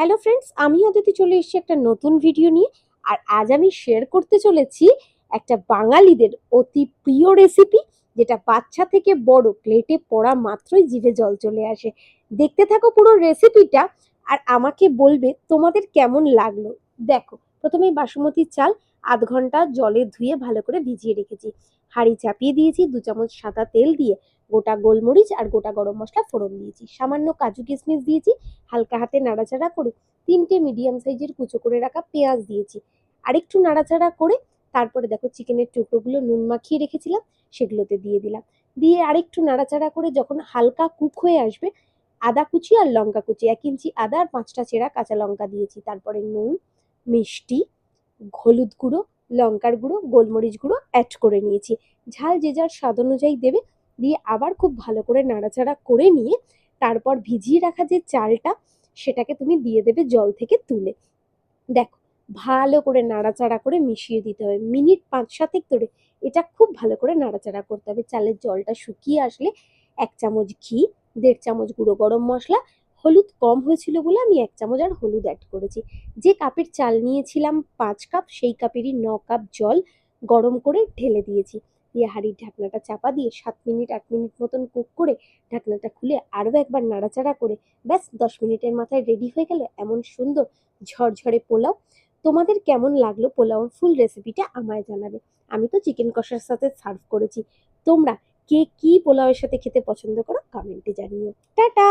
Hello friends, আমি অদিতি চলে এসেছি একটা নতুন ভিডিও নিয়ে। আর আজ আমি শেয়ার করতে চলেছি একটা বাঙালিদের অতি প্রিয় রেসিপি, যেটা বাচ্চা থেকে বড় প্লেটে পড়া মাত্রই জিভে জল চলে আসে। দেখতে থাকো পুরো রেসিপিটা আর আমাকে বলবে তোমাদের কেমন লাগলো। দেখো, প্রথমেই বাসমতি চাল আধ ঘন্টা জলে ধুয়ে ভালো করে ভিজিয়ে রেখেছি। হাঁড়ি চাপিয়ে দিয়েছি, 2 চামচ সাদা তেল দিয়ে গোটা গোলমরিচ আর গোটা গরম মশলা ফোড়ন দিয়েছি, সামান্য কাজু কিশমিশ দিয়েছি, হালকা হাতে নাড়াচাড়া করে 3টে মিডিয়াম সাইজের কুচো করে রাখা পেঁয়াজ দিয়েছি। আরেকটু নাড়াচাড়া করে তারপরে দেখো চিকেনের টুকরোগুলো নুন মাখিয়ে রেখেছিলাম, সেগুলোতে দিয়ে দিলাম। দিয়ে আরেকটু নাড়াচাড়া করে যখন হালকা কুক হয়ে আসবে, আদা কুচি আর লঙ্কা কুচি 1 ইঞ্চি আদা আর 5টা চেরা কাঁচা লঙ্কা দিয়েছি। তারপরে নুন, মিষ্টি, হলুদ গুঁড়ো, লঙ্কার গুঁড়ো, গোলমরিচ গুঁড়ো অ্যাড করে নিয়েছি। ঝাল যে যার স্বাদ অনুযায়ী দেবে। দিয়ে আবার খুব ভালো করে নাড়াচাড়া করে নিয়ে তারপর ভিজিয়ে রাখা যে চালটা, সেটাকে তুমি দিয়ে দেবে জল থেকে তুলে। দেখো, ভালো করে নাড়াচাড়া করে মিশিয়ে দিতে হবে মিনিট 5-7 ধরে। এটা খুব ভালো করে নাড়াচাড়া করতে হবে। চালের জলটা শুকিয়ে আসলে 1 চামচ ঘি, 1.5 চামচ গুঁড়ো গরম মশলা, হলুদ কম হয়েছিল বলে আমি 1 চামচ আর হলুদ অ্যাড করেছি। যে কাপের চাল নিয়েছিলাম 5 কাপ, সেই কাপেরই 9 কাপ জল গরম করে ঢেলে দিয়েছি। দিয়ে হাঁড়ির ঢাকনাটা চাপা দিয়ে 7 মিনিট 8 মিনিট মতন কুক করে ঢাকনাটা খুলে আরও একবার নাড়াচাড়া করে ব্যাস 10 মিনিটের মাথায় রেডি হয়ে গেল এমন সুন্দর ঝরঝরে পোলাও। তোমাদের কেমন লাগলো পোলাওর ফুল রেসিপিটা আমায় জানাবে। আমি তো চিকেন কষার সাথে সার্ভ করেছি। তোমরা কে কি পোলাওয়ের সাথে খেতে পছন্দ করো কমেন্টে জানিও। টাটা।